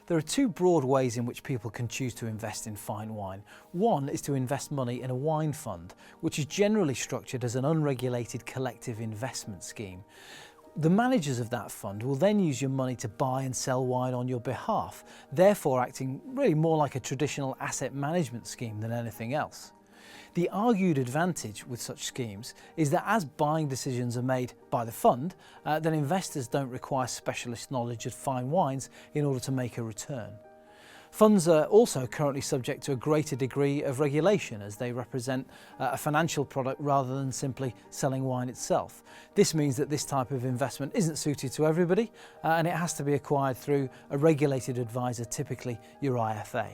There are two broad ways in which people can choose to invest in fine wine. One is to invest money in a wine fund, which is generally structured as an unregulated collective investment scheme. The managers of that fund will then use your money to buy and sell wine on your behalf, therefore acting really more like a traditional asset management scheme than anything else. The argued advantage with such schemes is that as buying decisions are made by the fund, then investors don't require specialist knowledge of fine wines in order to make a return. Funds are also currently subject to a greater degree of regulation as they represent a financial product rather than simply selling wine itself. This means that this type of investment isn't suited to everybody and it has to be acquired through a regulated advisor, typically your IFA.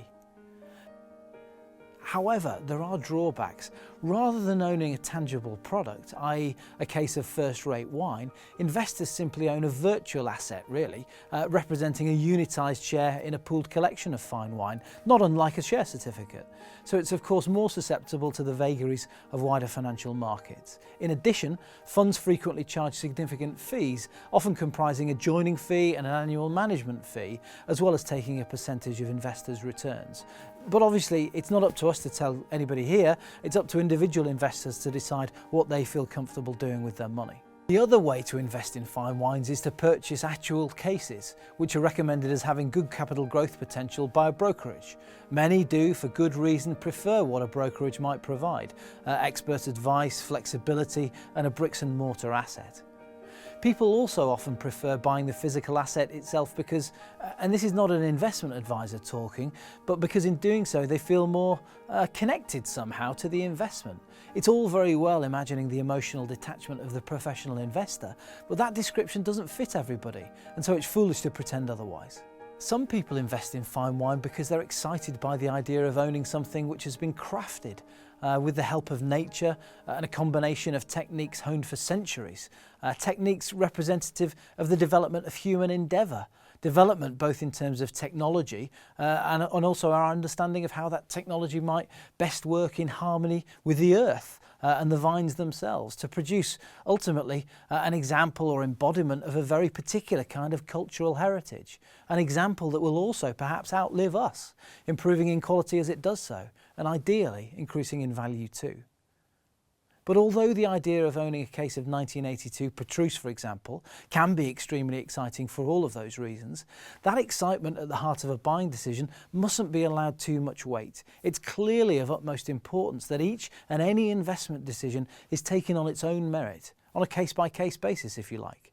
However, there are drawbacks. Rather than owning a tangible product, i.e. a case of first-rate wine, investors simply own a virtual asset, really, representing a unitised share in a pooled collection of fine wine, not unlike a share certificate. So it's of course more susceptible to the vagaries of wider financial markets. In addition, funds frequently charge significant fees, often comprising a joining fee and an annual management fee, as well as taking a percentage of investors' returns. But obviously it's not up to us to tell anybody here, it's up to individual investors to decide what they feel comfortable doing with their money. The other way to invest in fine wines is to purchase actual cases, which are recommended as having good capital growth potential by a brokerage. Many do, for good reason, prefer what a brokerage might provide, expert advice, flexibility and a bricks and mortar asset. People also often prefer buying the physical asset itself because, and this is not an investment advisor talking, but because in doing so they feel more connected somehow to the investment. It's all very well imagining the emotional detachment of the professional investor, but that description doesn't fit everybody, and so it's foolish to pretend otherwise. Some people invest in fine wine because they're excited by the idea of owning something which has been crafted with the help of nature and a combination of techniques honed for centuries, techniques representative of the development of human endeavour, development both in terms of technology and also our understanding of how that technology might best work in harmony with the earth and the vines themselves to produce ultimately an example or embodiment of a very particular kind of cultural heritage, an example that will also perhaps outlive us, improving in quality as it does so, and ideally increasing in value too. But although the idea of owning a case of 1982 Petrus, for example, can be extremely exciting for all of those reasons, that excitement at the heart of a buying decision mustn't be allowed too much weight. It's clearly of utmost importance that each and any investment decision is taken on its own merit, on a case-by-case basis, if you like.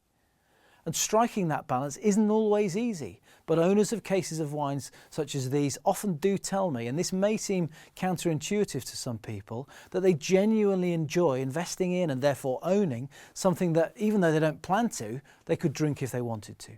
And striking that balance isn't always easy, but owners of cases of wines such as these often do tell me, and this may seem counterintuitive to some people, that they genuinely enjoy investing in and therefore owning something that, even though they don't plan to, they could drink if they wanted to.